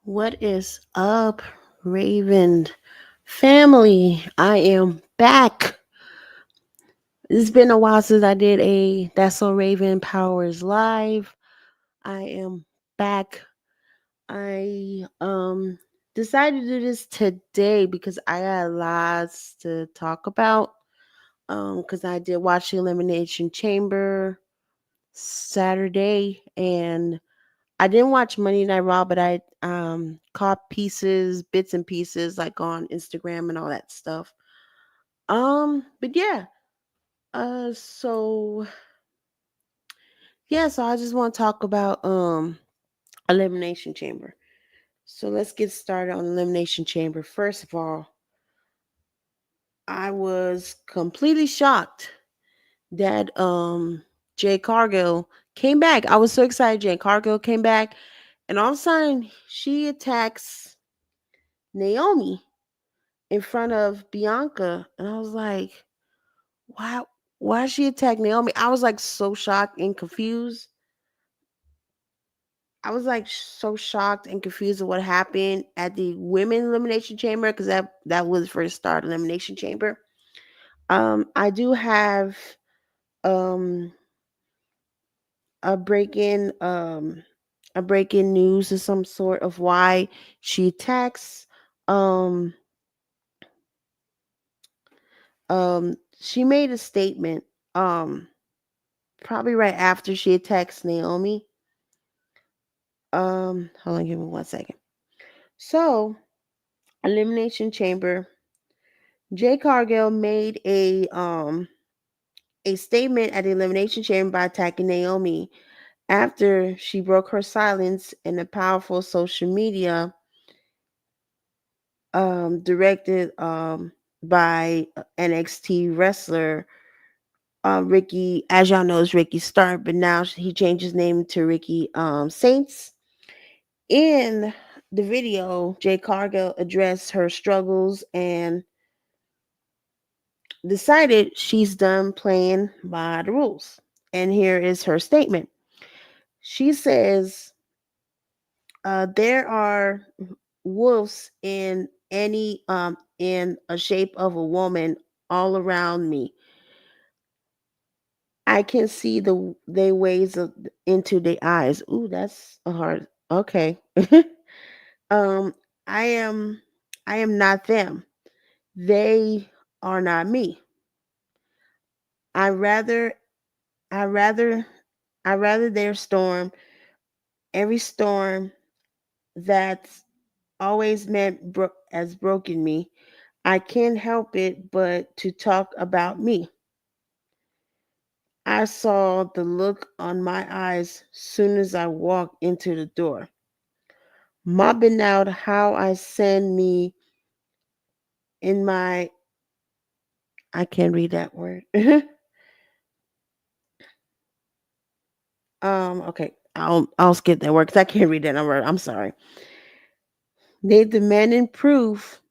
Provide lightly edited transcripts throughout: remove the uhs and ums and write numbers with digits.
What is up, Raven family? I am back. It's been a while since I did a That's So Raven Powers live. I am back. I decided to do this today because I got lots to talk about. Because I did watch the Elimination Chamber Saturday, and I didn't watch Monday Night Raw, but I caught bits and pieces like on Instagram and all that stuff. But yeah. So so I just want to talk about Elimination Chamber. So let's get started on Elimination Chamber. First of all, I was completely shocked that Jay Cargill came back. I was so excited Jay Cargill came back, and all of a sudden she attacks Naomi in front of Bianca, and I was like, "Why? Why she attack Naomi?" I was like so shocked and confused. I was like so shocked and confused at what happened at the women elimination chamber because that was first start elimination chamber. I do have um a break in news of some sort of why she attacks. Um, she made a statement. Probably right after she attacks Naomi. Hold on, give me 1 second. So, Elimination Chamber. Jay Cargill made a statement at the Elimination Chamber by attacking Naomi after she broke her silence in a powerful social media directed by NXT wrestler Ricky, as y'all know, is Ricky Stark, but now he changed his name to Ricky Saints. In the video, Jay Cargill addressed her struggles and decided she's done playing by the rules. And here is her statement. She says, there are wolves in a shape of a woman all around me. I can see they ways of into their eyes. Ooh, that's a hard. Okay. um, I am I am not them. They are not me. I rather I rather I rather their storm, every storm that's always as broken me. I can't help it but to talk about me. I saw the look on my eyes soon as I walked into the door. Mobbing out how I send me in my I can't read that word. Okay. I'll skip that word because I can't read that word. I'm sorry. They demanding proof.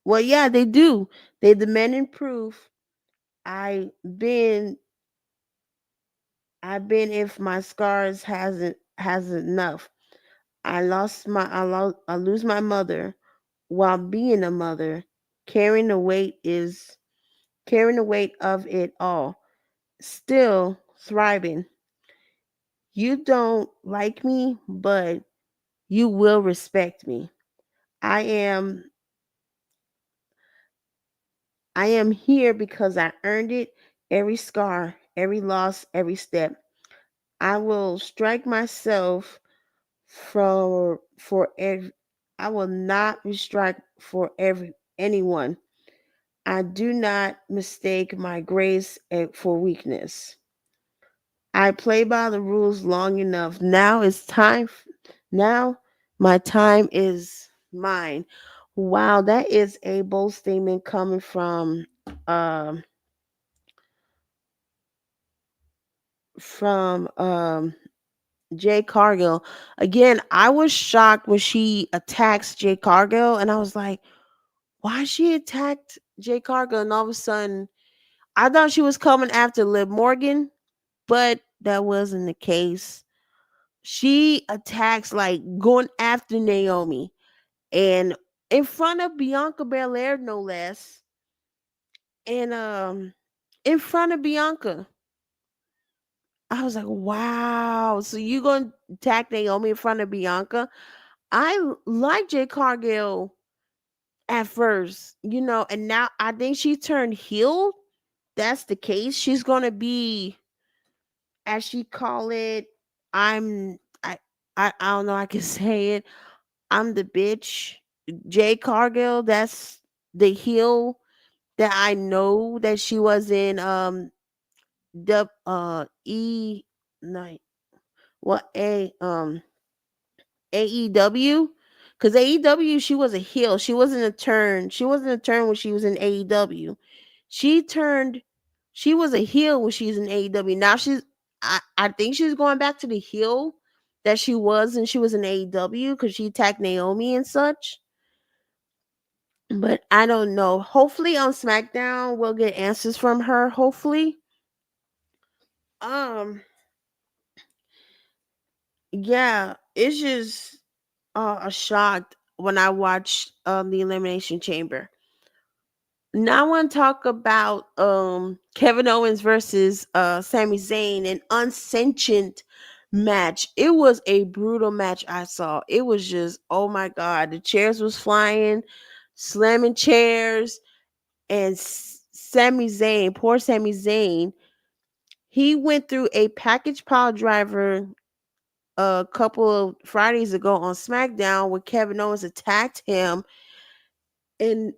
Well, yeah, they do. They demanding proof. I been I've been if my scars hasn't enough. I lose my mother while being a mother, carrying the weight is carrying the weight of it all, still thriving. You don't like me, but you will respect me. I am I am here because I earned it. Every scar, every loss, every step. I will strike myself for every I will not strike for every anyone. I do not mistake my grace for weakness. I play by the rules long enough. Now my time is mine. Wow, that is a bold statement coming um from Jay Cargill. Again, I was shocked when she attacks Jay Cargill, and I was like, why she attacked Jay Cargill? And all of a sudden, I thought she was coming after Liv Morgan, but that wasn't the case. She attacks like going after Naomi and in front of Bianca Belair, no less. And in front of Bianca. I was like, wow. So you gonna attack Naomi in front of Bianca? Like Jay Cargill at first, and now I think she turned heel. That's the case. She's gonna be, as she call it, I'm I don't know. I can say it. I'm the bitch. Jay Cargill. That's the heel that I know that she was in. The night. What AEW, because AEW she was a heel. She wasn't a turn. She wasn't a turn when she was in AEW. She turned. She was a heel when she's in AEW. Now I think she's going back to the heel that she was and she was in AEW because she attacked Naomi and such. But I don't know. Hopefully on SmackDown we'll get answers from her. Hopefully. Um. Yeah. It's just a shock when I watched the Elimination Chamber. Now I want to talk about Kevin Owens versus Sami Zayn, an unsanctioned match. It was a brutal match I saw. It was just, oh my god, the chairs was flying, slamming chairs, and Sami Zayn, poor Sami Zayn, he went through a package pile driver a couple of Fridays ago on SmackDown when Kevin Owens attacked him, and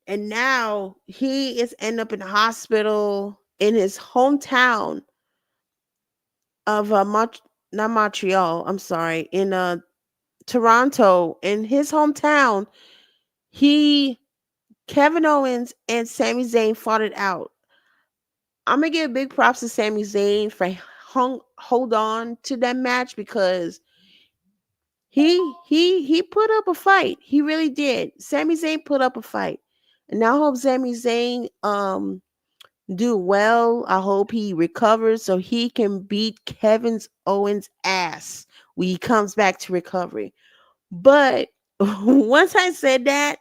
and now he is end up in the hospital in his hometown of not Montreal. I'm sorry, in Toronto. In his hometown, he Kevin Owens and Sami Zayn fought it out. I'm gonna give big props to Sami Zayn for hold on to that match because he put up a fight. He really did. Sami Zayn put up a fight, and I hope Sami Zayn do well. I hope he recovers so he can beat Kevin Owens' ass when he comes back to recovery. But once I said that,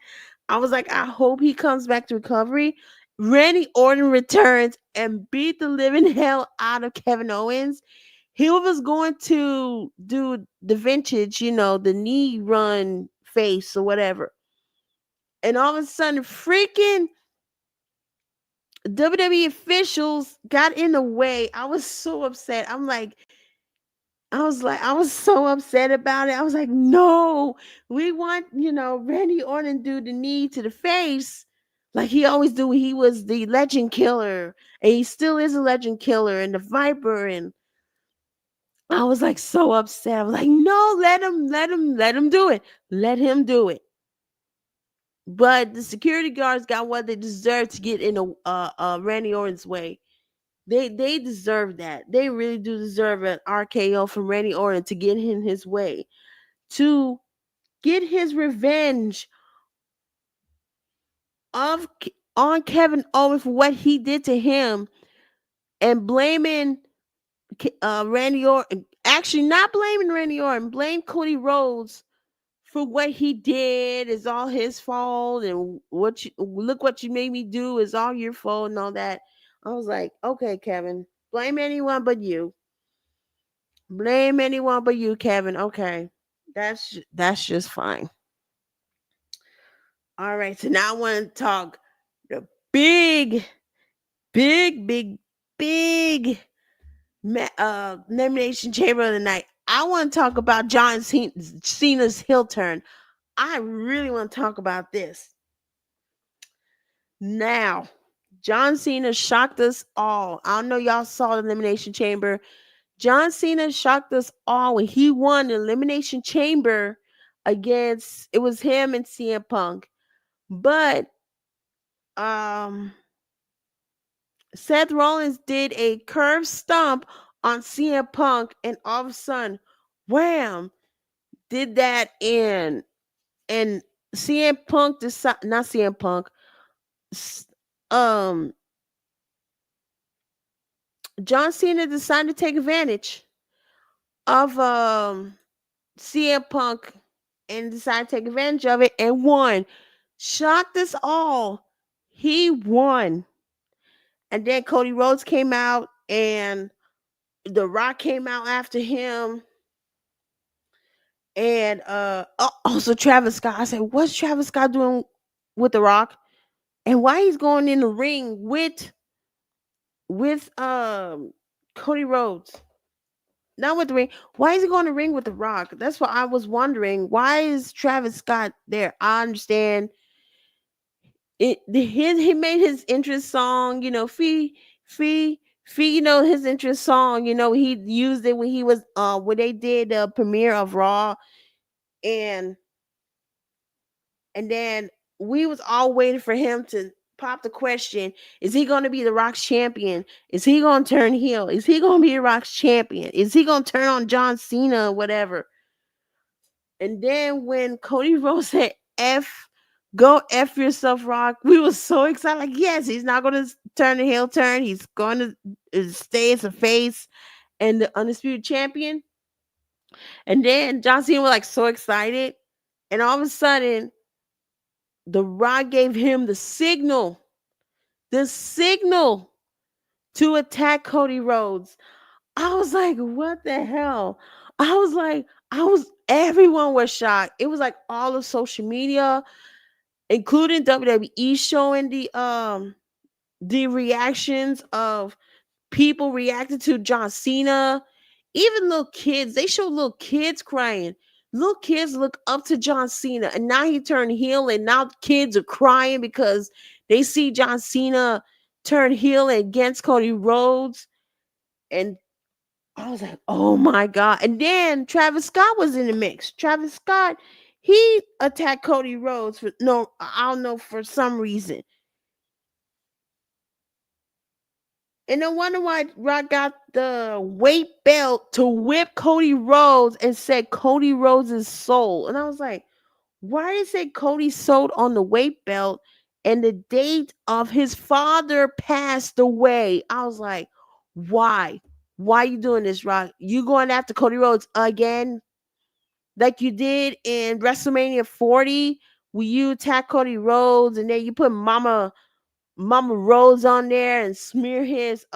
I was like, I hope he comes back to recovery. Randy Orton returns and beat the living hell out of Kevin Owens. He was going to do the vintage, the knee run face or whatever. And all of a sudden, freaking WWE officials got in the way. I was so upset. I was so upset about it. I was like, no, we want, Randy Orton do the knee to the face like he always do. He was the legend killer, and he still is a legend killer, and the Viper. And I was like so upset. I was like, no, let him do it. Let him do it. But the security guards got what they deserve to get in Randy Orton's way. They deserve that. They really do deserve an RKO from Randy Orton to get in his way, to get his revenge of on Kevin Owens for what he did to him, and blaming Randy Orton. Actually, not blaming Randy Orton, blame Cody Rhodes for what he did. Is all his fault, and look what you made me do is all your fault and all that. I was like, okay, Kevin, blame anyone but you. Blame anyone but you, Kevin. Okay. That's just fine. All right. So now I want to talk the big, big, big, big elimination chamber of the night. I want to talk about John Cena's heel turn. I really want to talk about this. Now, John Cena shocked us all. I don't know y'all saw the elimination chamber. John Cena shocked us all when he won the Elimination Chamber against, it was him and CM Punk. But Seth Rollins did a curved stomp on CM Punk, and all of a sudden, wham, did that in. And CM Punk decided, not CM Punk, um John Cena decided to take advantage of CM Punk and decided to take advantage of it and won. Shocked us all. He won. And then Cody Rhodes came out and The Rock came out after him. And also Travis Scott. I said, what's Travis Scott doing with The Rock? And why he's going in the ring with Cody Rhodes? Not with the ring. Why is he going to ring with The Rock? That's what I was wondering. Why is Travis Scott there? I understand he made his interest song, fee, his interest song, he used it when he was when they did the premiere of Raw, and then we was all waiting for him to pop the question, is he going to be The Rock's champion? Is he going to turn heel? Is he going to be The Rock's champion? Is he going to turn on John Cena or whatever? And then when Cody Rhodes said go F yourself, Rock, we were so excited. Like, yes, he's not going to turn the heel turn. He's going to stay as a face and the undisputed champion. And then John Cena was like so excited. And all of a sudden, The Rock gave him the signal to attack Cody Rhodes. I was like, what the hell? Everyone was shocked. It was like all of social media, including WWE, showing the reactions of people reacting to John Cena. Even little kids, they show little kids crying. Little kids look up to John Cena, and now he turned heel, and now kids are crying because they see John Cena turn heel against Cody Rhodes. And I was like, oh my God. And then Travis Scott was in the mix. Travis Scott, he attacked Cody Rhodes for no, I don't know, for some reason. And no wonder why Rock got the weight belt to whip Cody Rhodes and said Cody Rhodes' soul. And I was like, why did it say Cody sold on the weight belt and the date of his father passed away? I was like, why? Why you doing this, Rock? You going after Cody Rhodes again? Like you did in WrestleMania 40, where you attack Cody Rhodes and then you put Mama Rose on there and smear his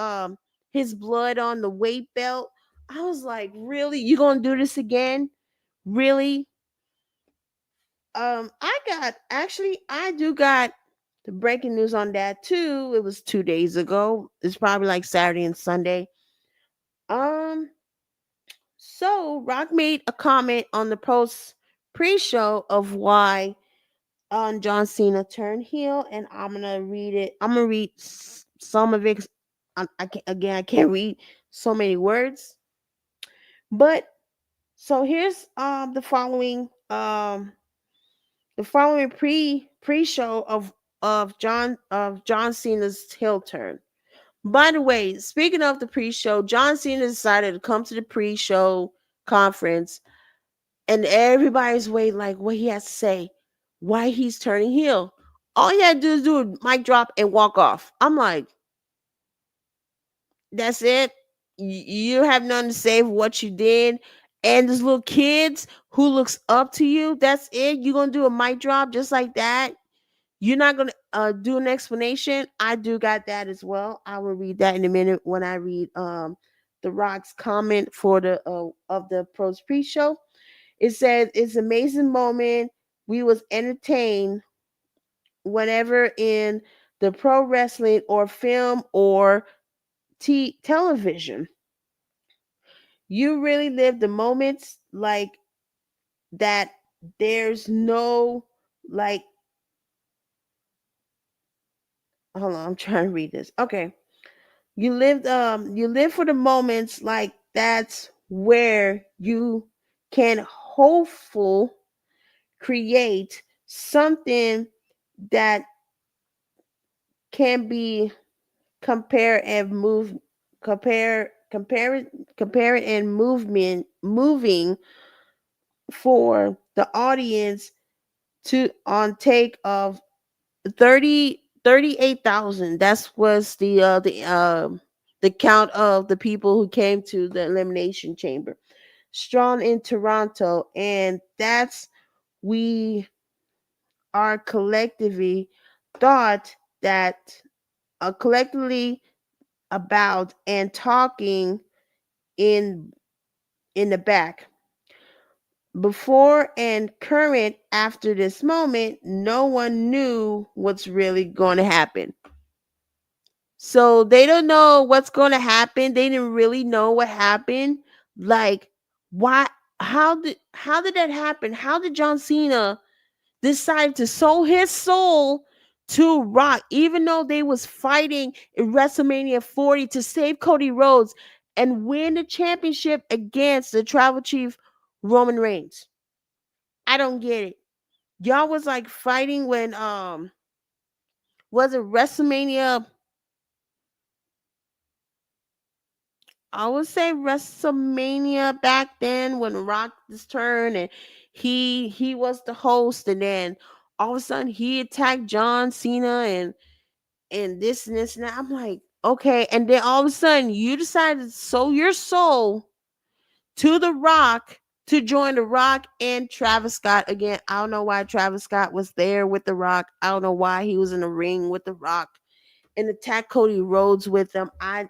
blood on the weight belt. I was like, really? You gonna do this again? Really? I do got the breaking news on that too. It was 2 days ago. It's probably like Saturday and Sunday. Um, so Rock made a comment on the post pre-show of why John Cena turned heel, and I'm gonna read it. I'm gonna read some of it. 'Cause I can't, again, I can't read so many words. But so here's the following pre-show of John Cena's heel turn. By the way, speaking of the pre-show, John Cena decided to come to the pre-show conference, and everybody's waiting like what he has to say, why he's turning heel. All he had to do is do a mic drop and walk off. I'm like, that's it. You have nothing to say for what you did. And there's little kids who looks up to you. That's it. You're gonna do a mic drop just like that. You're not gonna do an explanation. I do got that as well. I will read that in a minute when I read the Rock's comment for the of the pros pre-show. It says it's an amazing moment. We was entertained whenever in the pro wrestling or film or television. You really live the moments like that. There's no like. Hold on, I'm trying to read this. Okay, you live for the moments like that's where you can hopeful create something that can be compare and move compare and moving for the audience to on take of 38,000. That was the count of the people who came to the elimination chamber. strong in Toronto, and that's we are collectively thought that collectively about and talking in the back. Before and current after this moment, no one knew what's really going to happen. So they don't know what's going to happen. They didn't really know what happened. Like, why? How did that happen? How did John Cena decide to sold his soul to Rock, even though they was fighting in WrestleMania 40 to save Cody Rhodes and win the championship against the Tribal Chief Roman Reigns? I don't get it. Y'all was like fighting when was it WrestleMania, I would say WrestleMania back then when Rock this turn and he was the host, and then all of a sudden he attacked John Cena and this and this and that. I'm like, okay, and then all of a sudden you decided to sold your soul to The Rock to join The Rock and Travis Scott again. I don't know why Travis Scott was there with The Rock. I don't know why he was in the ring with The Rock and attack Cody Rhodes with them. I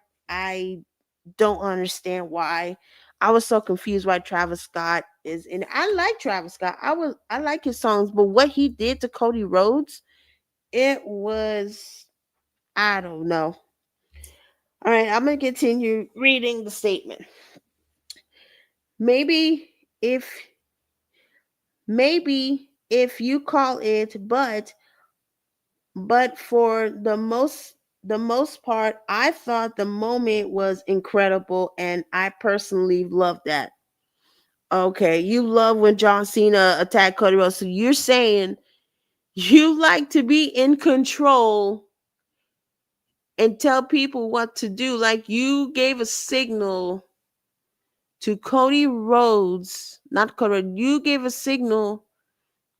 don't understand why. I was so confused why Travis Scott is in. I like Travis Scott. I like his songs, but what he did to Cody Rhodes, it was, I don't know. All right, I'm gonna continue reading the statement. Maybe if maybe if you call it, but for the most part, I thought the moment was incredible, and I personally loved that. Okay, you love when John Cena attacked Cody Rhodes. So you're saying you like to be in control and tell people what to do. Like you gave a signal to Cody Rhodes, not Cody, you gave a signal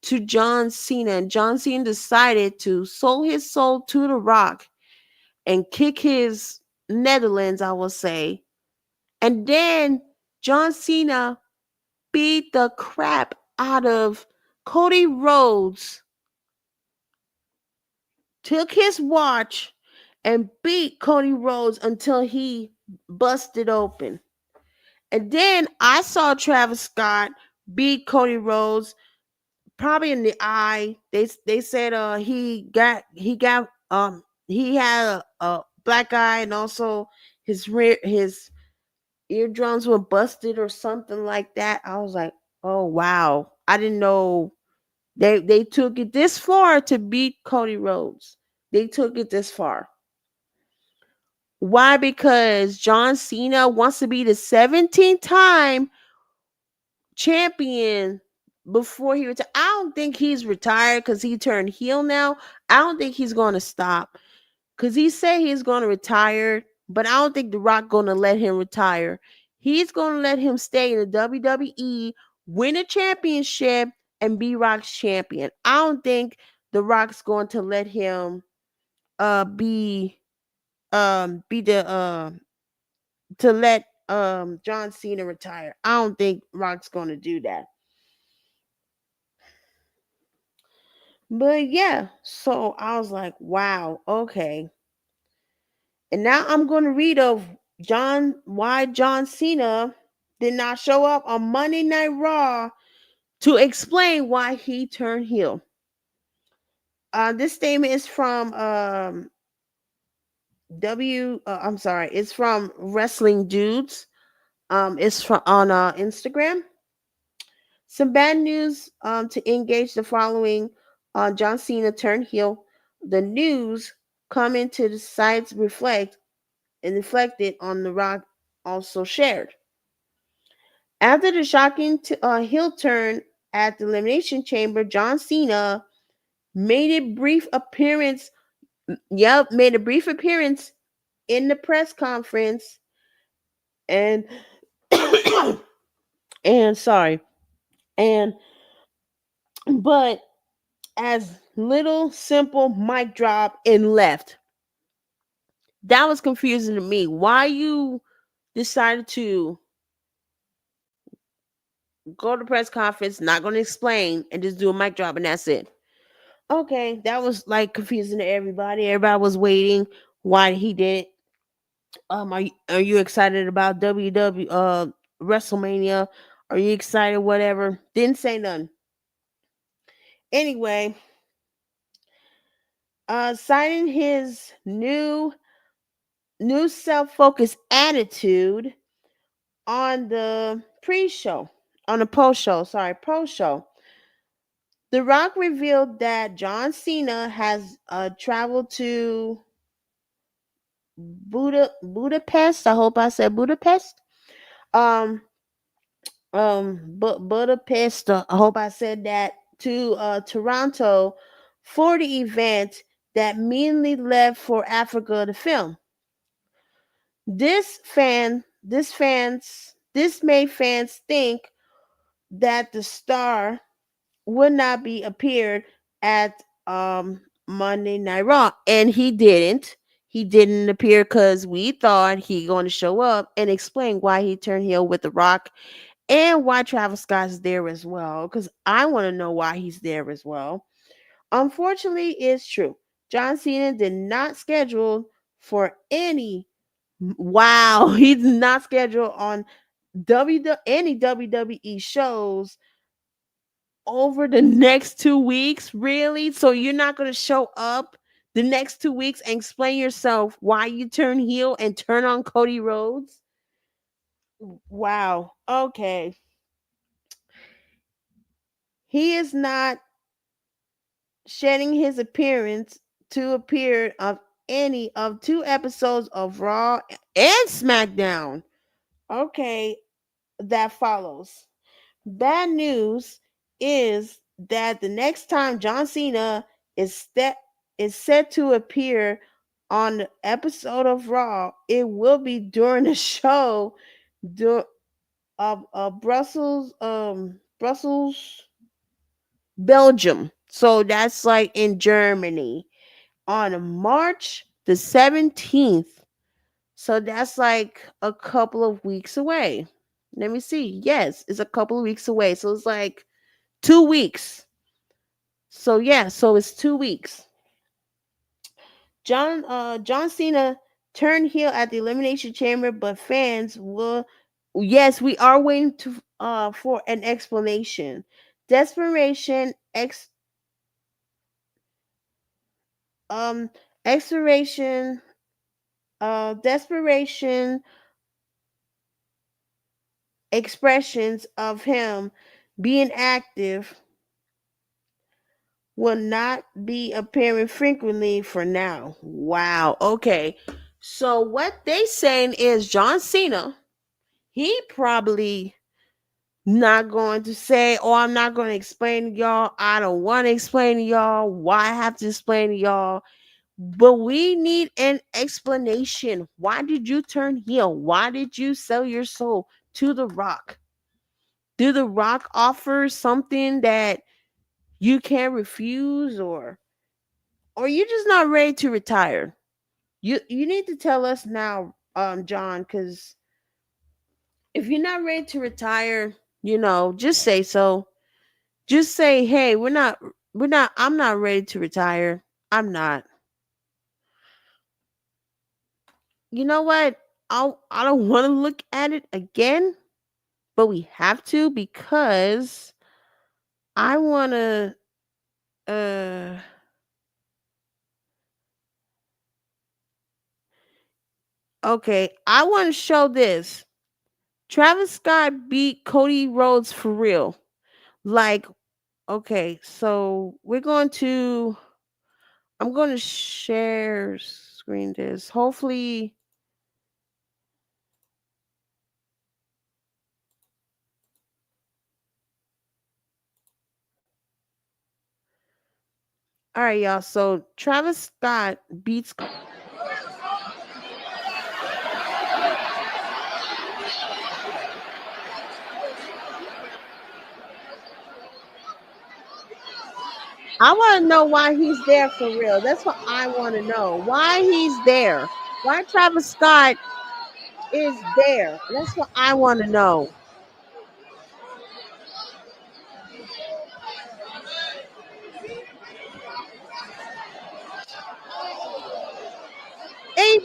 to John Cena, and John Cena decided to sold his soul to The Rock and kick his Netherlands, I will say. And then John Cena beat the crap out of Cody Rhodes, took his watch, and beat Cody Rhodes until he busted open. And then I saw Travis Scott beat Cody Rhodes probably in the eye. They said he had a black eye, and also his eardrums were busted or something like that. I was like, oh wow, I didn't know they took it this far to beat Cody Rhodes. They took it this far. Why? Because John Cena wants to be the 17th time champion before he retired. I don't think he's retired because he turned heel now. I don't think he's going to stop because he said he's going to retire, but I don't think The Rock going to let him retire. He's going to let him stay in the WWE, win a championship, and be Rock's champion. I don't think The Rock's going to let him be the to let John Cena retire. I don't think Rock's going to do that. But yeah, so I was like, wow, okay. And now I'm going to read of why John Cena did not show up on Monday Night Raw to explain why he turned heel. This statement is from I'm sorry, it's from Wrestling Dudes. It's from on Instagram. Some bad news to engage the following. John Cena turned heel. The news coming to the sites reflected on The Rock also shared. After the shocking heel turn at the Elimination Chamber, John Cena made a brief appearance. Yep, made a brief appearance in the press conference, and and sorry, and but as little simple mic drop and left. That was confusing to me. Why you decided to go to press conference, not going to explain, and just do a mic drop, and that's it. Okay, that was like confusing to everybody. Everybody was waiting why he did it. Are you excited about WW WrestleMania? Are you excited? Whatever. Didn't say none. Anyway, citing his new self-focused attitude on the pre-show, on the post-show, sorry, post-show. The Rock revealed that John Cena has traveled to Budapest. I hope I said Budapest. Um, Budapest. I hope I said that, to Toronto for the event that immediately left for Africa to film. This made fans think that the star would not be appeared at Monday Night Raw, and he didn't. He didn't appear because we thought he going to show up and explain why he turned heel with The Rock and why Travis Scott's there as well. Because I want to know why he's there as well. Unfortunately, it's true. John Cena did not schedule for any. Wow, he's not scheduled on any WWE shows over the next 2 weeks. Really? So you're not going to show up the next 2 weeks and explain yourself why you turn heel and turn on Cody Rhodes? Wow. Okay. He is not shedding his appearance to appear of any of 2 episodes of Raw and SmackDown. Okay, that follows. Bad news is that the next time John Cena is set to appear on the episode of Raw, it will be during the show du- of Brussels, Belgium. So that's like in Germany on March the 17th. So that's like a couple of weeks away. Let me see. Yes, it's a couple of weeks away. So it's like 2 weeks. So yeah, so it's 2 weeks. John Cena turned heel at the Elimination Chamber, but fans will, yes, we are waiting to for an explanation. Desperation ex expiration desperation expressions of him being active will not be appearing frequently for now. Wow. Okay. So what they saying is John Cena, he probably not going to say, "Oh, I'm not going to explain to y'all. I don't want to explain to y'all. Why I have to explain to y'all?" But we need an explanation. Why did you turn heel? Why did you sell your soul to The Rock? Do The Rock offer something that you can't refuse, or you just not ready to retire? You need to tell us now, John, because if you're not ready to retire, just say so. Just say, hey, I'm not ready to retire. I'm not. You know what? I don't want to look at it again, but we have to because I want to uh okay, I want to show this. Travis Scott beat Cody Rhodes for real. Like, okay, so I'm going to share screen this. Hopefully, all right, y'all. So Travis Scott beats. I want to know why he's there for real. That's what I want to know. Why he's there. Why Travis Scott is there. That's what I want to know.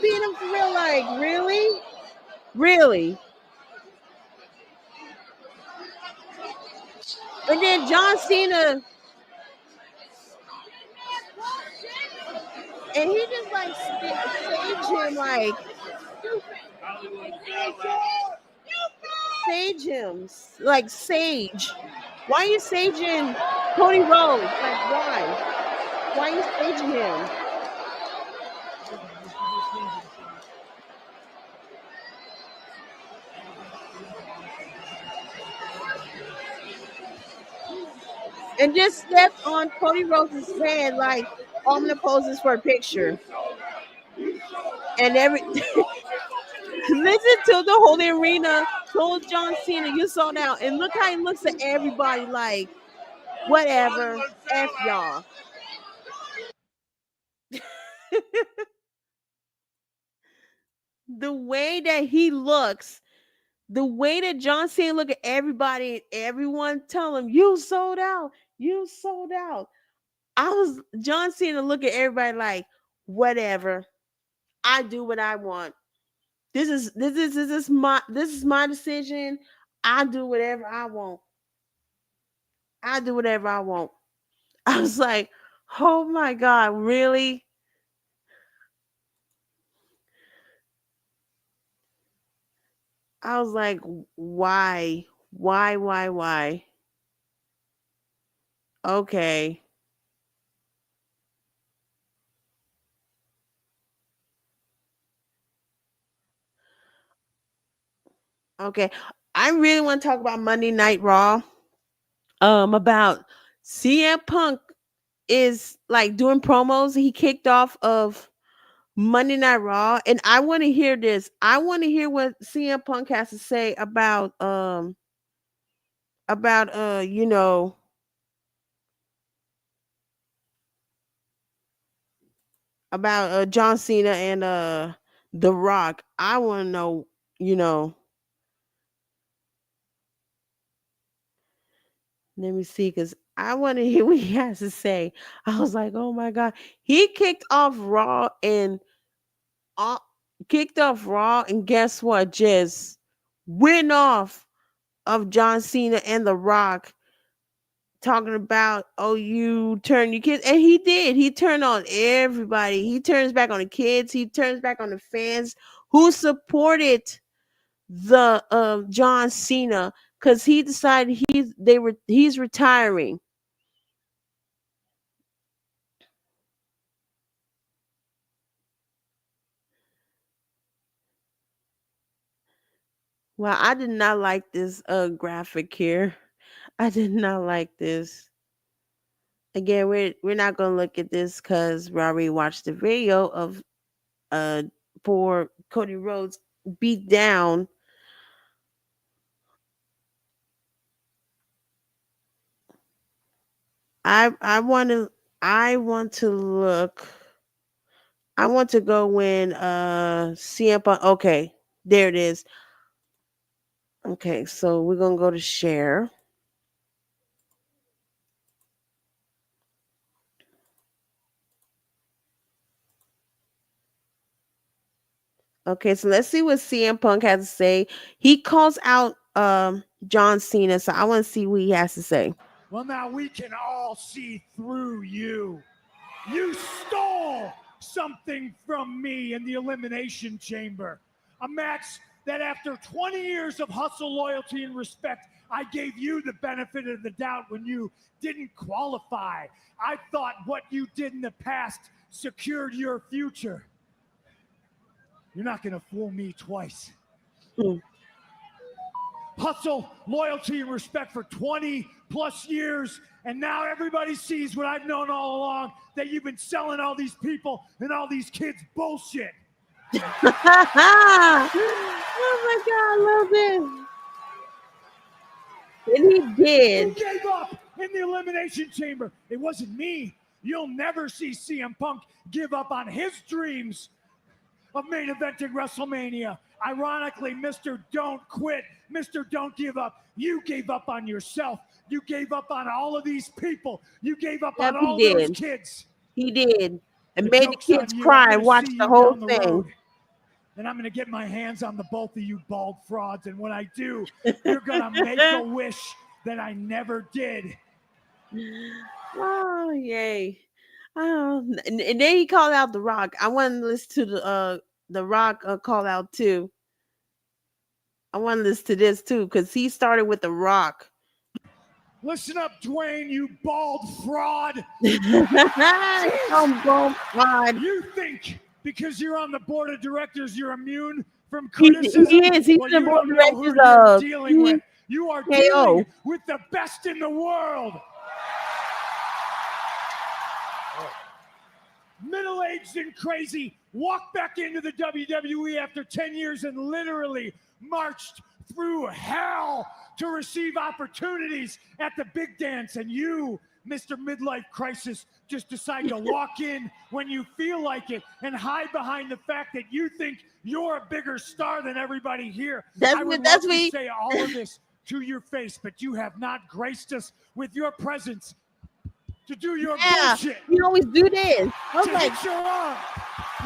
beat him for real? Like, really? Really? And then John Cena, and he just like sage him, like sage him, like sage. Why are you saging Cody Rhodes? Like, why? Why are you saging him? And just stepped on Cody Rhodes' head, like, oh, I'm gonna pose this for a picture. And every listen to the whole arena told John Cena, you sold out. And look how he looks at everybody like, whatever, F y'all. The way that he looks, the way that John Cena look at everybody, everyone tell him, you sold out, you sold out. John Cena look at everybody like, whatever, I do what I want. This is my decision. I do whatever I want. I do whatever I want. I was like, oh my God, really? I was like, why? Why? Okay. Okay. I really want to talk about Monday Night Raw. About CM Punk is like doing promos. He kicked off of Monday Night Raw, and I want to hear this. I want to hear what CM Punk has to say about about John Cena and The Rock. I want to know, you know. Let me see, because I want to hear what he has to say. I was like, oh my God. He uh, kicked off Raw, and guess what? Just went off of John Cena and The Rock, talking about, oh, you turn your kids. And he did. He turned on everybody. He turns back on the kids. He turns back on the fans who supported the John Cena, because he decided he's retiring. Well, I did not like this graphic here. I did not like this. Again, we're not gonna look at this because we already watched the video of uh poor Cody Rhodes beat down. I want to look. I want to go when CM Punk. Okay, there it is. Okay, so we're gonna go to share. Okay, so let's see what CM Punk has to say. He calls out John Cena, so I want to see what he has to say. Well, now we can all see through you. You stole something from me in the Elimination Chamber. A match that after 20 years of hustle, loyalty, and respect, I gave you the benefit of the doubt when you didn't qualify. I thought what you did in the past secured your future. You're not going to fool me twice. Hustle, loyalty, and respect for 20 plus years. And now everybody sees what I've known all along, that you've been selling all these people and all these kids bullshit. Oh my God, I love it. And he did. You gave up in the Elimination Chamber. It wasn't me. You'll never see CM Punk give up on his dreams of main eventing WrestleMania. Ironically, Mr. Don't Quit, Mr. Don't Give Up, you gave up on yourself. You gave up on all of these people. You gave up on all those kids. He did. And The made the joke's on kids you. I'm cry gonna and watch see the you whole down the thing. road. and I'm going to get my hands on the both of you bald frauds. And when I do, you're going to make a wish that I never did. Oh, yay. Oh, and then he called out The Rock. I want to listen to the Rock call out too. I want to listen to this too because he started with The Rock. Listen up, Dwayne, you bald fraud. I'm both God. You think because you're on the board of directors, you're immune from He criticism? is. He's Well, the you board don't of know directors who you're of dealing with. You are dealing TKO. with the best in the world. Middle-aged and crazy, walked back into the WWE after 10 years and literally marched through hell to receive opportunities at the big dance. And you, Mr. Midlife Crisis, just decide to walk in when you feel like it and hide behind the fact that you think you're a bigger star than everybody here. I would love to say all of this to your face, but you have not graced us with your presence to do your bullshit. You always do this. I was To like, hit your arm.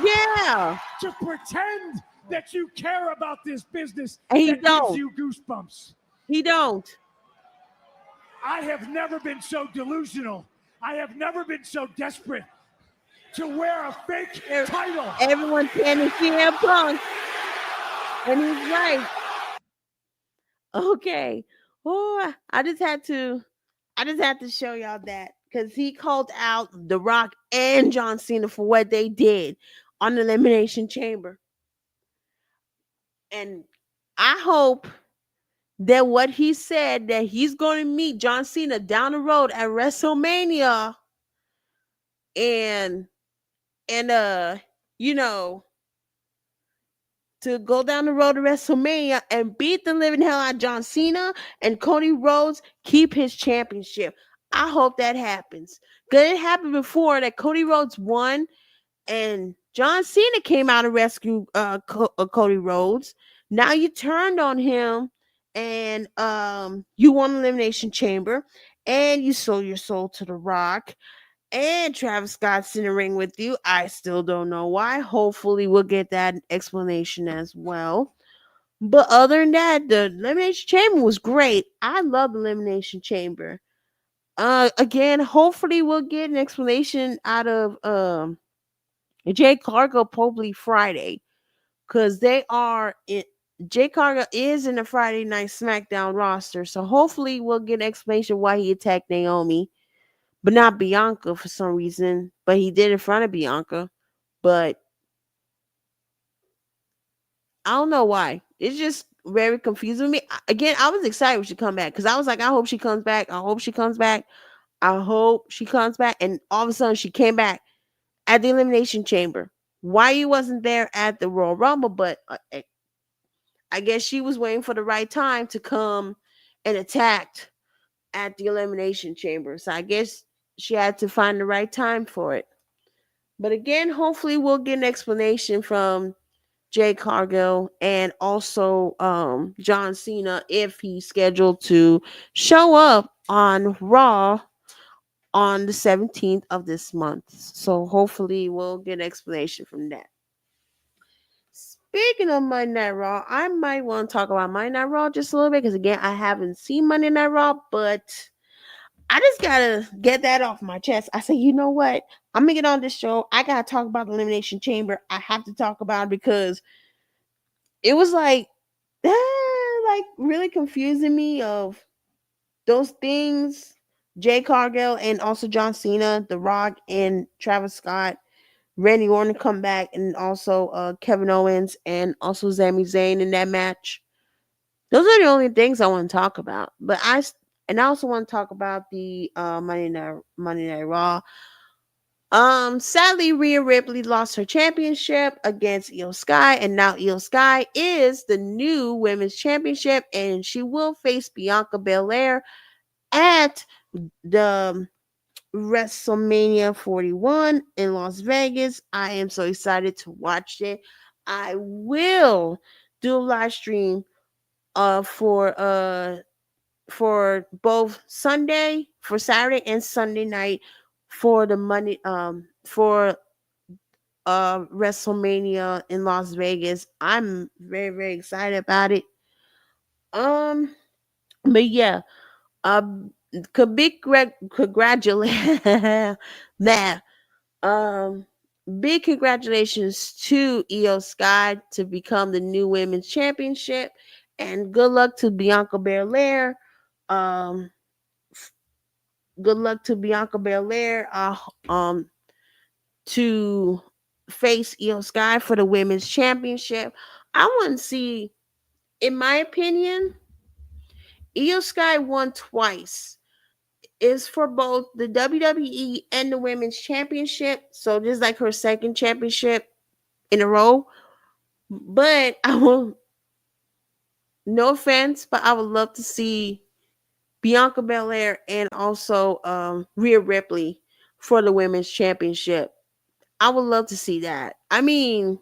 yeah. To pretend that you care about this business And he that gives don't. you goosebumps. He don't. I have never been so delusional. I have never been so desperate to wear a fake title. Everyone chanting CM Punk. And he's right. Okay. Oh, I just had to show y'all that because he called out The Rock and John Cena for what they did on the Elimination Chamber. And I hope that what he said that he's going to meet John Cena down the road at WrestleMania and you know, to go down the road to WrestleMania and beat the living hell out of John Cena and Cody Rhodes keep his championship. I hope that happens. Because it happened before that Cody Rhodes won and John Cena came out and rescued Cody Rhodes. Now you turned on him and you won Elimination Chamber and you sold your soul to The Rock and Travis Scott's in the ring with you. I still don't know why. Hopefully, we'll get that explanation as well. But other than that, the Elimination Chamber was great. I love the Elimination Chamber. Again, hopefully, we'll get an explanation out of Jay Cargill probably Friday because they are in. Jay Cargill is in the Friday Night SmackDown roster, so hopefully we'll get an explanation why he attacked Naomi but not Bianca for some reason. But he did in front of Bianca. But I don't know why. It's just very confusing me. Again, I was excited when she come back because I was like, I hope she comes back. I hope she comes back. I hope she comes back. And all of a sudden, she came back at the Elimination Chamber. Why you wasn't there at the Royal Rumble? But I guess she was waiting for the right time to come and attack at the Elimination Chamber. So I guess she had to find the right time for it. But again, hopefully we'll get an explanation from Jay Cargill and also John Cena if he's scheduled to show up on Raw on the 17th of this month. So hopefully we'll get an explanation from that. Speaking of Monday Night Raw, I might want to talk about Monday Night Raw just a little bit because again, I haven't seen Monday Night Raw, but I just gotta get that off my chest. I say, you know what? I'm gonna get on this show. I gotta talk about the Elimination Chamber. I have to talk about it because it was like really confusing me of those things. Jay Cargill and also John Cena, The Rock, and Travis Scott, Randy Orton come back, and also Kevin Owens and also Sami Zayn in that match. Those are the only things I want to talk about. But I also want to talk about the Monday Night Raw. Sadly, Rhea Ripley lost her championship against Io Sky, and now Io Sky is the new women's championship, and she will face Bianca Belair at the WrestleMania 41 in Las Vegas. I am so excited to watch it. I will do a live stream for both for Saturday and Sunday night for the money for WrestleMania in Las Vegas. I'm very, very excited about it. Um, but yeah, big congratulate nah. Um, big congratulations to Io Sky to become the new women's championship, and good luck to Bianca Belair. Um, good luck to Bianca Belair. To face Io Sky for the women's championship. I want to see, in my opinion, Io Sky won twice. Is for both the WWE and the women's championship. So this is like her second championship in a row. But I will, no offense, but I would love to see Bianca Belair and also Rhea Ripley for the women's championship. I would love to see that. I mean,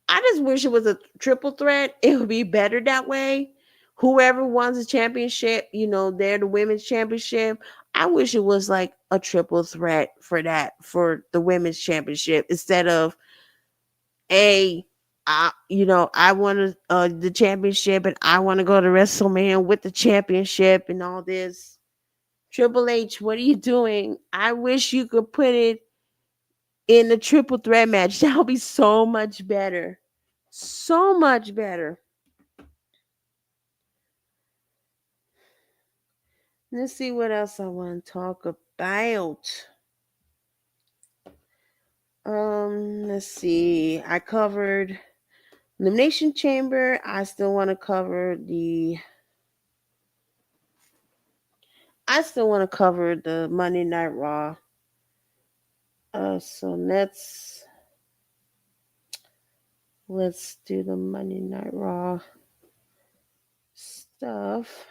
I just wish it was a triple threat. It would be better that way. Whoever wins the championship, they're the women's championship. I wish it was like a triple threat for that, for the women's championship, instead of a, I want the championship and I want to go to WrestleMania with the championship and all this. Triple H, what are you doing? I wish you could put it in the triple threat match. That would be so much better. So much better. Let's see what else I want to talk about. Let's see. I covered Elimination Chamber. I still want to cover the. I still want to cover the Monday Night Raw. So let's do the Monday Night Raw stuff.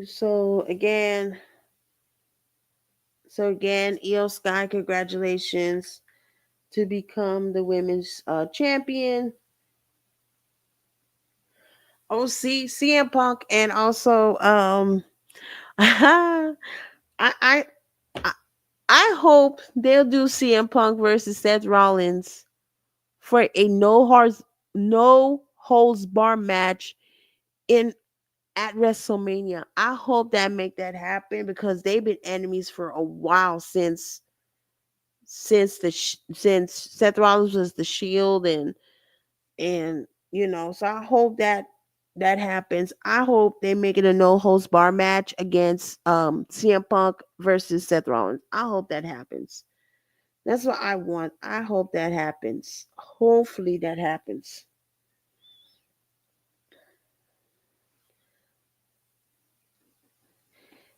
So again, Io Sky, congratulations to become the women's champion. Oh, see, CM Punk, and also I I I I hope they'll do CM Punk versus Seth Rollins for a no holds bar match in at WrestleMania. I hope that make that happen because they've been enemies for a while since Seth Rollins was the Shield, and so I hope that happens. I hope they make it a no holds bar match against CM Punk versus Seth Rollins. I hope that happens. That's what I want. I hope that happens. Hopefully that happens.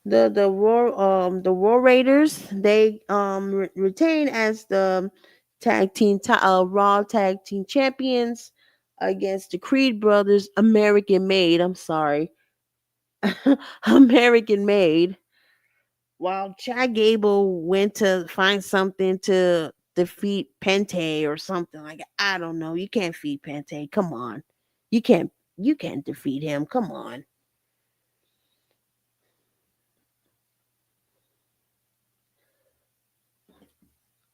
The War Raiders, they retain as the Raw tag team champions against the Creed brothers, American Made. I'm sorry, American Made. While Chad Gable went to find something to defeat Pente or something like that. I don't know. You can't defeat Pente. Come on, you can't. You can't defeat him. Come on.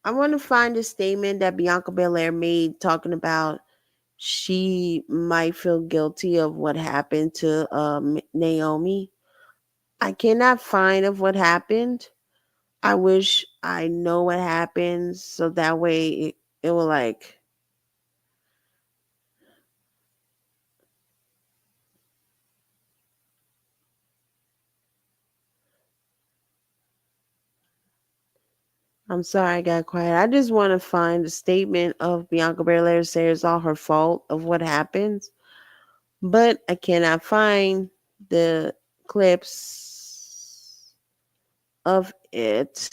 I want to find a statement that Bianca Belair made talking about she might feel guilty of what happened to Naomi. I cannot find of what happened. I wish I know what happened so that way it will like. I'm sorry I got quiet. I just want to find a statement of Bianca Belair saying it's all her fault of what happens, but I cannot find the clips of it.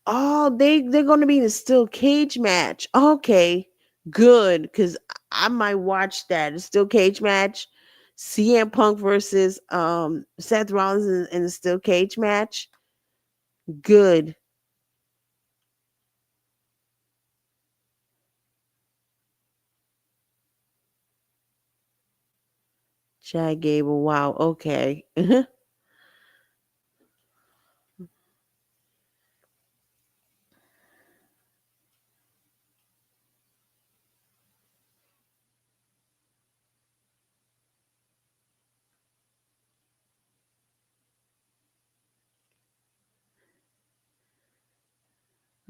Oh, they're gonna be in a steel cage match. Okay, good, because I might watch that. A steel cage match. CM Punk versus Seth Rollins in a steel cage match. Good. Chad Gable. Wow. Okay.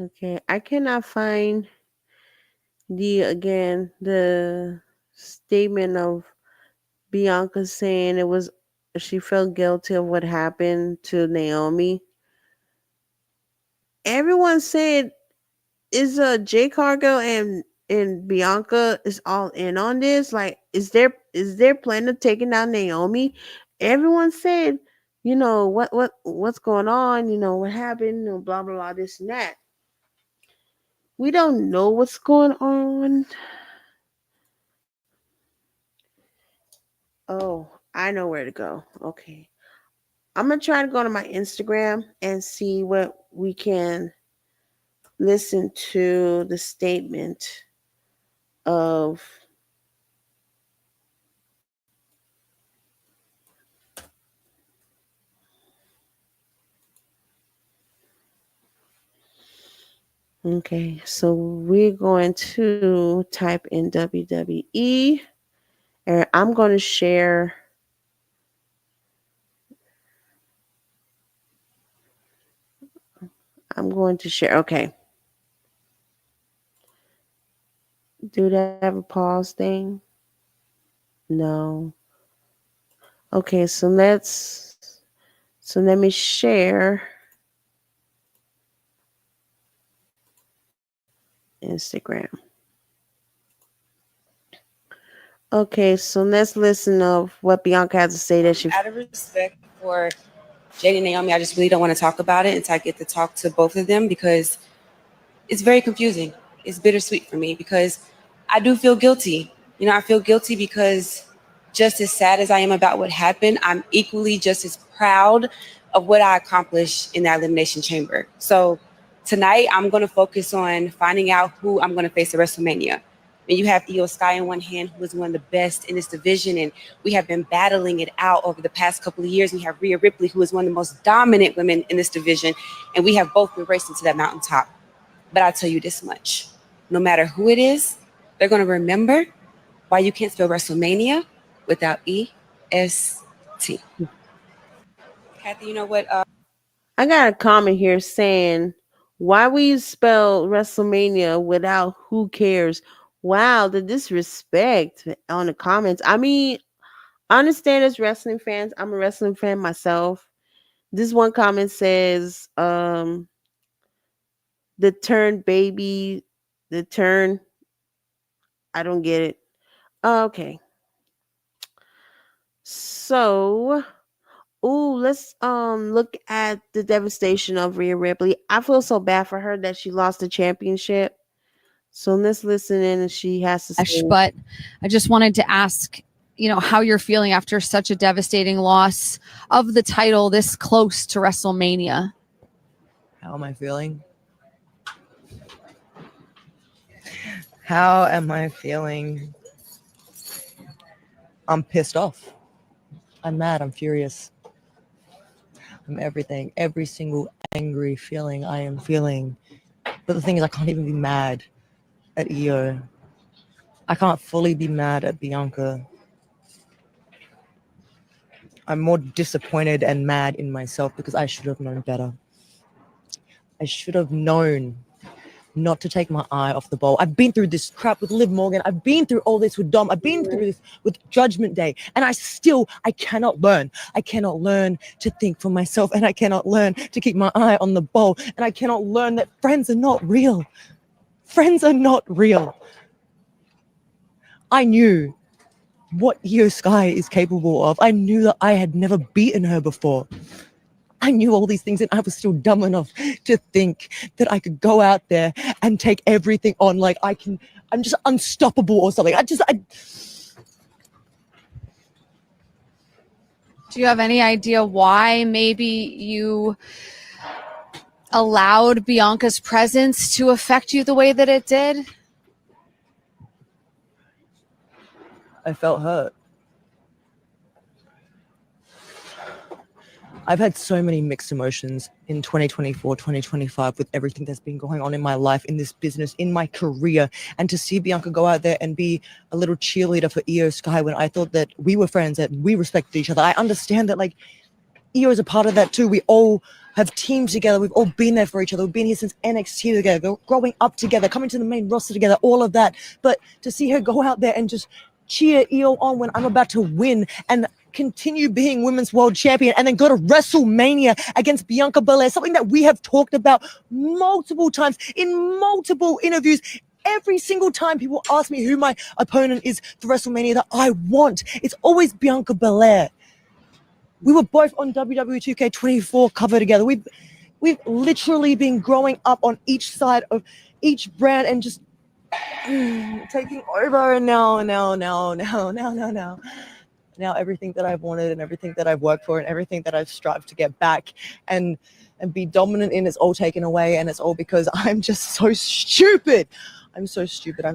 Okay. I cannot find the statement of Bianca saying it was she felt guilty of what happened to Naomi. Everyone said is J Cargo and Bianca is all in on this? Like, is there plan of taking down Naomi? Everyone said, what's going on? What happened? Blah blah blah. This and that. We don't know what's going on. Oh, I know where to go. Okay, I'm gonna try to go to my Instagram and see what we can listen to the statement of. Okay, so we're going to type in WWE, and I'm going to share. I'm going to share. Okay, do they have a pause thing? No. Okay, so let me share Instagram. Okay, so let's listen of what Bianca has to say that she. Out of respect for Jade and Naomi, I just really don't want to talk about it until I get to talk to both of them because it's very confusing. It's bittersweet for me because I do feel guilty. I feel guilty because just as sad as I am about what happened, I'm equally just as proud of what I accomplished in that elimination chamber. So tonight, I'm going to focus on finding out who I'm going to face at WrestleMania. And you have Io Sky in one hand, who is one of the best in this division, and we have been battling it out over the past couple of years. We have Rhea Ripley, who is one of the most dominant women in this division, and we have both been racing to that mountaintop. But I'll tell you this much: no matter who it is, they're going to remember why you can't spell WrestleMania without EST. Kathy, you know what? I got a comment here saying, "Why will you spell WrestleMania without who cares?" Wow, the disrespect on the comments. I mean, I understand as wrestling fans. I'm a wrestling fan myself. This one comment says, the turn baby, the turn. I don't get it. Okay. So, let's look at the devastation of Rhea Ripley. I feel so bad for her that she lost the championship. So let's listen in and she has to say. But I just wanted to ask, how you're feeling after such a devastating loss of the title this close to WrestleMania. How am I feeling? How am I feeling? I'm pissed off. I'm mad. I'm furious. I'm everything. Every single angry feeling I am feeling. But the thing is, I can't even be mad at Io. I can't fully be mad at Bianca. I'm more disappointed and mad in myself because I should have known better. I should have known not to take my eye off the ball. I've been through this crap with Liv Morgan. I've been through all this with Dom. I've been through this with Judgment Day. And I cannot learn. I cannot learn to think for myself. And I cannot learn to keep my eye on the ball. And I cannot learn that friends are not real. Friends are not real. I knew what Io Sky is capable of. I knew that I had never beaten her before. I knew all these things, and I was still dumb enough to think that I could go out there and take everything on. Like I'm just unstoppable or something. Do you have any idea why maybe you allowed Bianca's presence to affect you the way that it did? I felt hurt. I've had so many mixed emotions in 2024, 2025 with everything that's been going on in my life, in this business, in my career. And to see Bianca go out there and be a little cheerleader for Io Sky when I thought that we were friends, that we respected each other. I understand that, like, Io is a part of that too. We all have teams together. We've all been there for each other. We've been here since NXT together, growing up together, coming to the main roster together, all of that. But to see her go out there and just cheer Io on when I'm about to win and continue being women's world champion and then go to WrestleMania against Bianca Belair, something that we have talked about multiple times in multiple interviews. Every single time people ask me who my opponent is for WrestleMania that I want, it's always Bianca Belair. We were both on WWE 2K24 cover together. We've literally been growing up on each side of each brand and just taking over. And now everything that I've wanted and everything that I've worked for and everything that I've strived to get back and be dominant in is all taken away, and it's all because I'm just so stupid. I'm so stupid.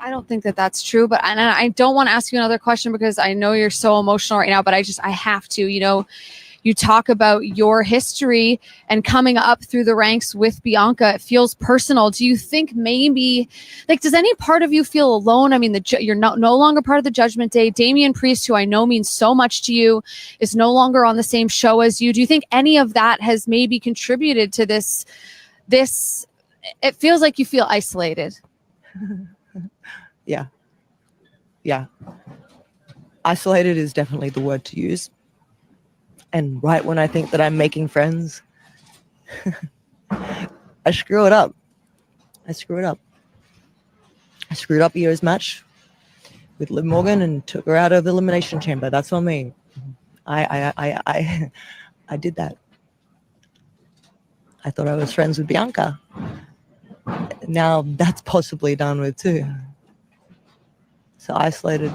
I don't think that that's true, but and I don't want to ask you another question because I know you're so emotional right now, but I have to, you talk about your history and coming up through the ranks with Bianca. It feels personal. Do you think maybe, like, does any part of you feel alone? I mean, you're no longer part of the Judgment Day. Damian Priest, who I know means so much to you, is no longer on the same show as you. Do you think any of that has maybe contributed to this? It feels like you feel isolated. Yeah. Isolated is definitely the word to use. And right when I think that I'm making friends, I screw it up. I screwed up Io's match with Liv Morgan and took her out of the Elimination Chamber. That's on me. I did that. I thought I was friends with Bianca. Now that's possibly done with too. So isolated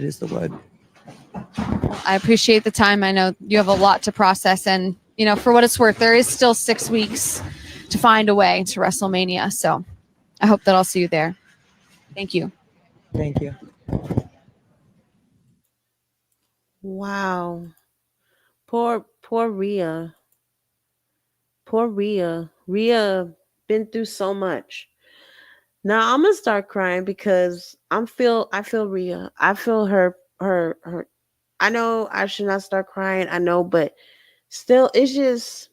is the word. I appreciate the time. I know you have a lot to process, and for what it's worth, there is still 6 weeks to find a way to WrestleMania. So I hope that I'll see you there. Thank you. Thank you. Wow. Poor Rhea. Poor Rhea. Rhea been through so much. Now I'm gonna start crying because I feel Rhea. I feel her. I know I should not start crying. I know, but still, it's just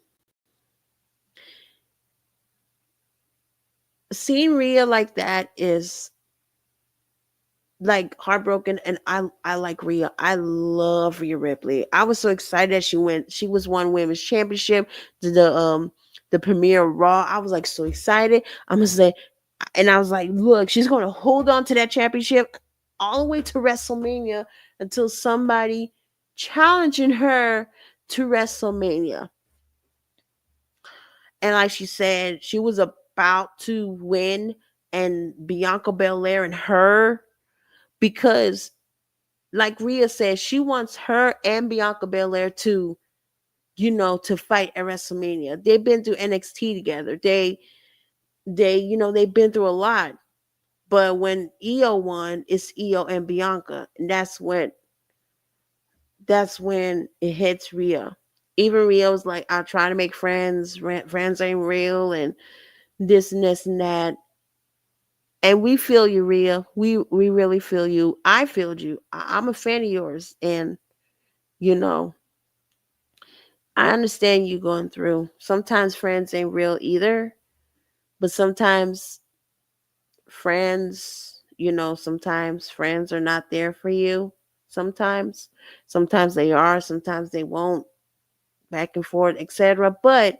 seeing Rhea like that is like heartbroken. And I like Rhea. I love Rhea Ripley. I was so excited that she was won women's championship, the premiere of Raw. I was like so excited. I'm gonna say, and I was like, look, she's gonna hold on to that championship all the way to WrestleMania until somebody challenging her to WrestleMania. And like she said, she was about to win, and Bianca Belair and her, because like Rhea said, she wants her and Bianca Belair to, to fight at WrestleMania. They've been through NXT together. They've been through a lot. But when Io won, it's Io and Bianca, and that's when it hits Rhea. Even Rhea was like, "I'm trying to make friends. Friends ain't real, and this and this and that." And we feel you, Rhea. We really feel you. I feel you. I'm a fan of yours, and you know, I understand you going through. Sometimes friends ain't real either, but sometimes friends are not there for you. Sometimes they are, sometimes they won't, back and forth, etc. But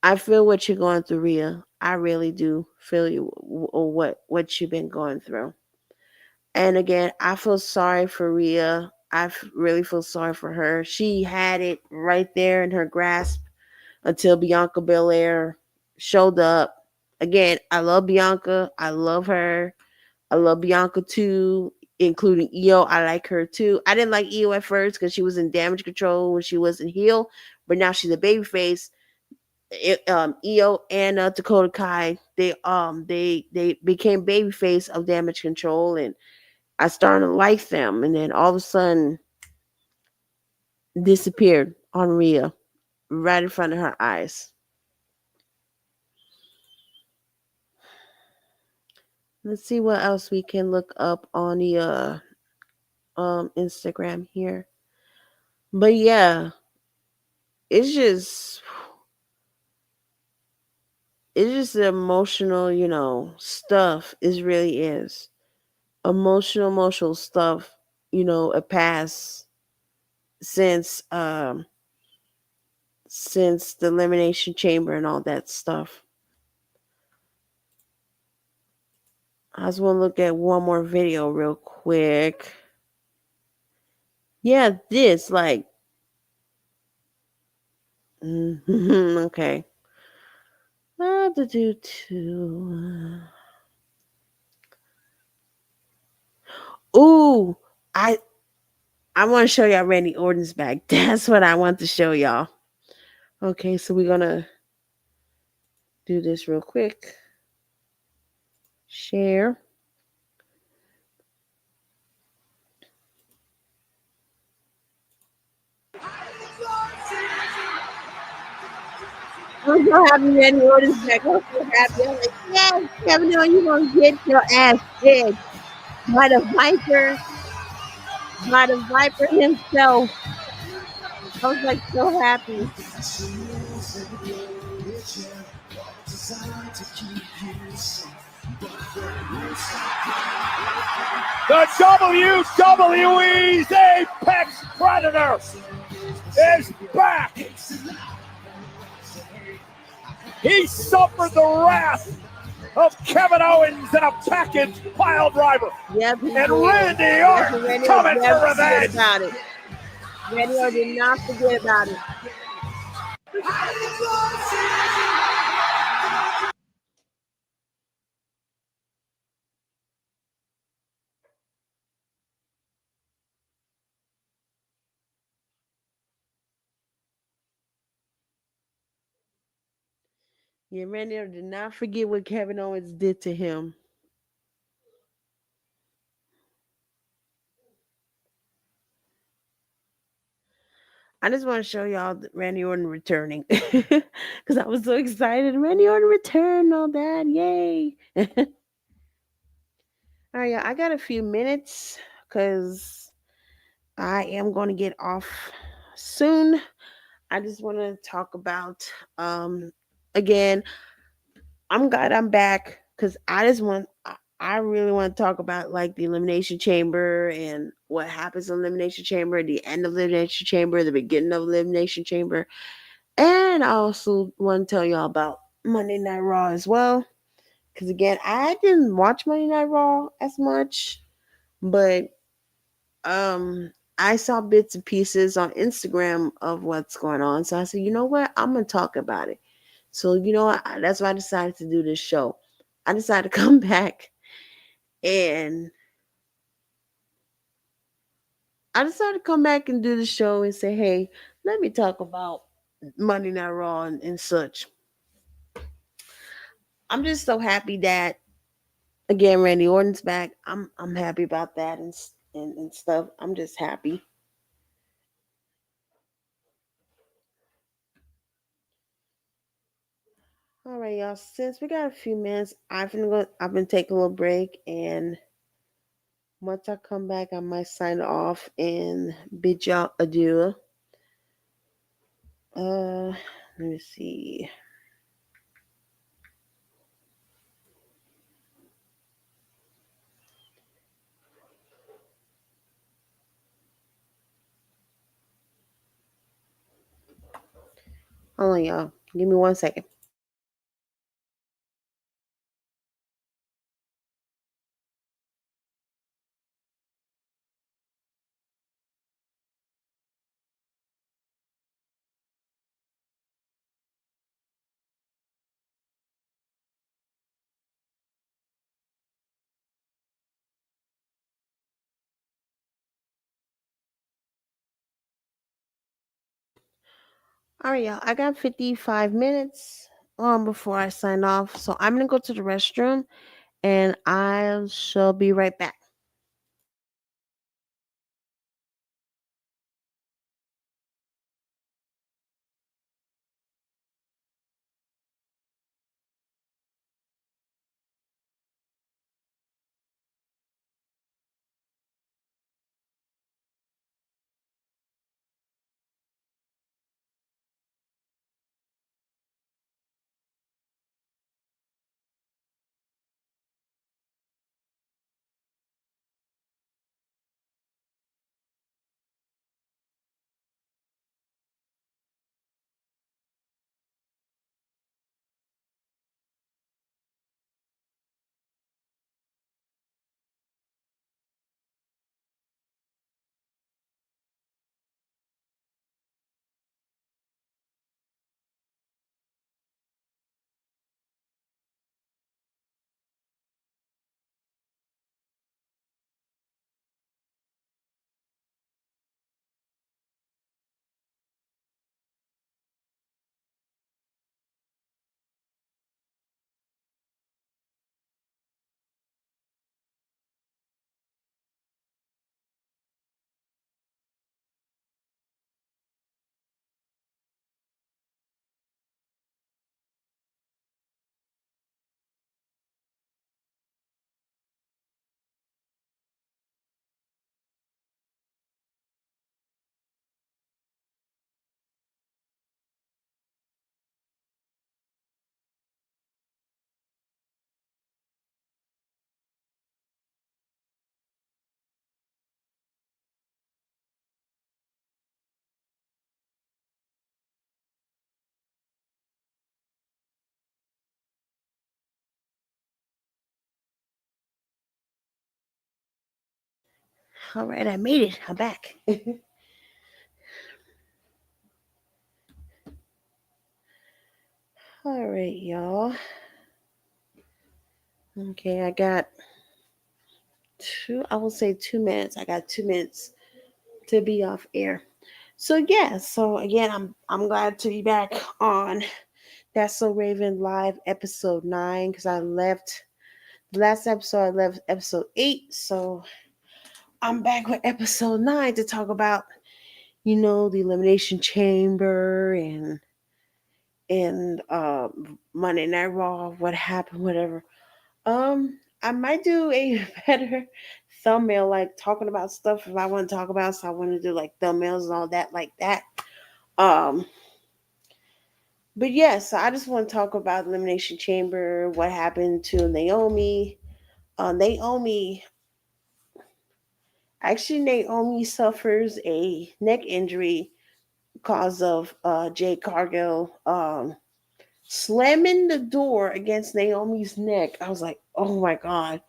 I feel what you're going through, Rhea. I really do feel you, or what you've been going through. And again, I feel sorry for Rhea. Really feel sorry for her. She had it right there in her grasp until Bianca Belair showed up. Again, I love Bianca. I love her. I love Bianca too, including Io. I like her too. I didn't like Io at first because she was in Damage Control when she was in heel, but now she's a babyface. Io and Dakota Kai, they became babyface of Damage Control, and I started to like them. And then all of a sudden, disappeared on Rhea right in front of her eyes. Let's see what else we can look up on the Instagram here. But yeah, it's just it's just emotional, stuff. It really is. Emotional stuff, a past since since the elimination chamber and all that stuff. I just want to look at one more video real quick. Yeah, this like okay. Do Ooh, I I want to show y'all Randy Orton's back. That's what I want to show y'all. Okay, so we're gonna do this real quick. Share. I'm so happy Randy Orton's back. I'm so happy. I'm like, yes, Kevin Owens, you're gonna get your ass kicked by the Viper himself. I was like so happy. The WWE's Apex Predator is back. He suffered the wrath of Kevin Owens and a packaged pile driver. Yep, he And did. Randy Yes, Orton Randy coming Orton for never forget revenge. about it. Randy Orton did not forget about it. Yeah, Randy Orton did not forget what Kevin Owens did to him. I just want to show y'all Randy Orton returning because I was so excited. Randy Orton returned, all that, yay! All right, yeah, I got a few minutes because I am going to get off soon. I just want to talk about again. I'm glad I'm back because I really want to talk about like the elimination chamber and what happens in elimination chamber, the end of elimination chamber, the beginning of elimination chamber, and I also want to tell y'all about Monday Night Raw as well. Because again, I didn't watch Monday Night Raw as much, but I saw bits and pieces on Instagram of what's going on. So I said, you know what? I'm gonna talk about it. So you know what? That's why I decided to do this show. I decided to come back and do the show and say, hey, let me talk about Monday Night Raw and such. I'm just so happy that again Randy Orton's back. I'm happy about that and stuff. I'm just happy. All right, y'all. Since we got a few minutes, I've been taking a little break, and once I come back, I might sign off and bid y'all adieu. Uh, let me see. Hold on, y'all. Give me 1 second. All right, y'all. I got 55 minutes before I sign off, so I'm gonna go to the restroom, and I shall be right back. All right, I made it. I'm back. All right, y'all. Okay, I got I will say 2 minutes. I got 2 minutes to be off air. So yeah, so again, I'm glad to be back on That's So Raven Live episode 9 because I left the last episode. I left episode 8, so I'm back with episode 9 to talk about the Elimination Chamber and Monday Night Raw, what happened, whatever. I might do a better thumbnail, like talking about stuff if I want to talk about. So I want to do like thumbnails and all that, like that. Um, but yes, I just want to talk about Elimination Chamber, what happened to Naomi. Naomi, actually, Naomi suffers a neck injury because of Jade Cargill slamming the door against Naomi's neck. I was like, oh my god,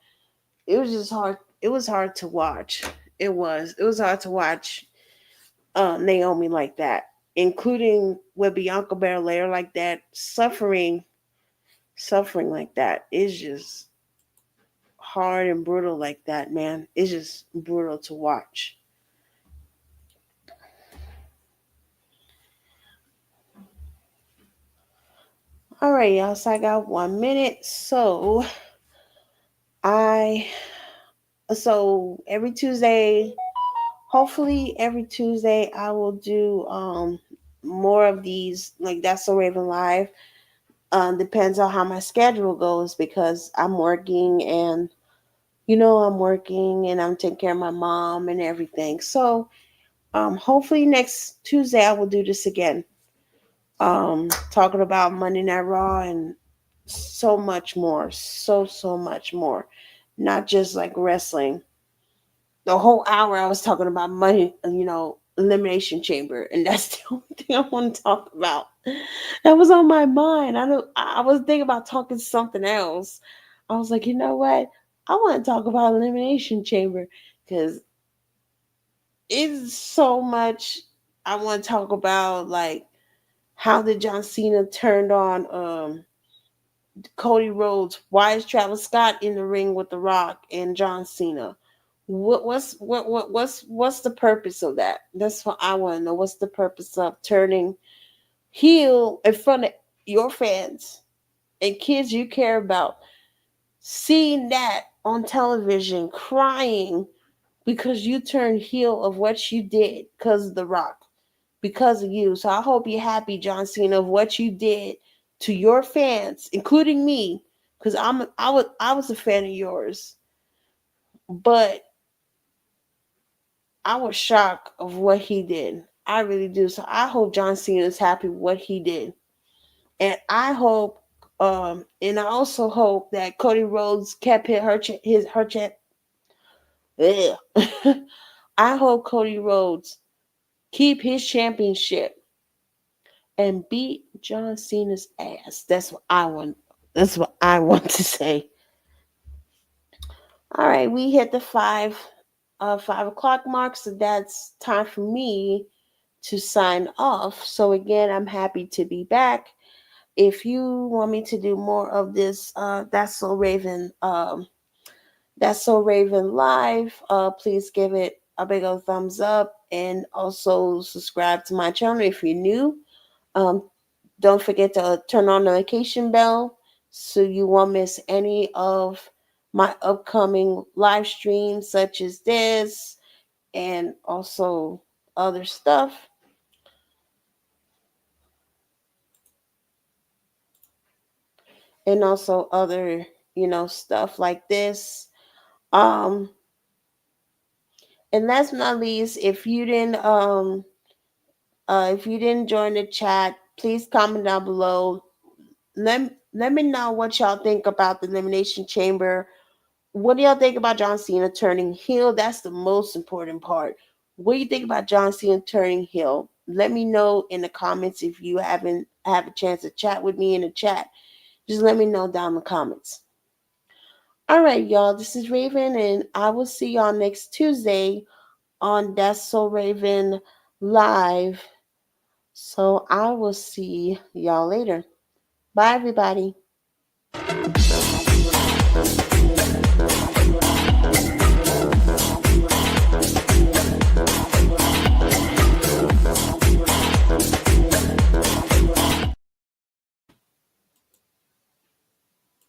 it was just hard. It was hard to watch. It was hard to watch Naomi like that, including with Bianca Belair like that, suffering like that is just hard and brutal like that, man. It's just brutal to watch. All right, y'all. So I got 1 minute. I so every Tuesday, hopefully every Tuesday, I will do more of these, like That's So Raven Live. Depends on how my schedule goes because I'm working and I'm working and I'm taking care of my mom and everything. So hopefully next Tuesday I will do this again. Talking about Monday Night Raw and so much more, so much more. Not just like wrestling. The whole hour I was talking about money, Elimination Chamber, and that's the only thing I want to talk about. That was on my mind. I was thinking about talking something else. I was like, you know what? I want to talk about Elimination Chamber because it's so much I want to talk about, like how did John Cena turned on Cody Rhodes? Why is Travis Scott in the ring with The Rock and John Cena? What's the purpose of that? That's what I want to know. What's the purpose of turning heel in front of your fans and kids you care about? Seeing that on television, crying because you turned heel of what you did because of The Rock, because of you. So I hope you're happy, John Cena, of what you did to your fans, including me, because I was a fan of yours, but I was shocked of what he did. I really do. So I hope John Cena is happy with what he did, and I also hope that Cody Rhodes kept her chat. I hope Cody Rhodes keep his championship and beat John Cena's ass. That's what I want. That's what I want to say. All right, we hit the 5 o'clock mark, so that's time for me to sign off. So again, I'm happy to be back. If you want me to do more of this, That's So Raven live. Please give it a big old thumbs up and also subscribe to my channel if you're new. Um, Don't forget to turn on the notification bell so you won't miss any of my upcoming live streams, such as this and also other stuff, and also other, stuff like this. Um, and last but not least, if you didn't join the chat, please comment down below. Let me know what y'all think about the Elimination Chamber. What do y'all think about John Cena turning heel? That's the most important part. What do you think about John Cena turning heel? Let me know in the comments if you haven't have a chance to chat with me in the chat. Just let me know down in the comments. All right, y'all. This is Raven, and I will see y'all next Tuesday on That's So Raven Live. So I will see y'all later. Bye, everybody.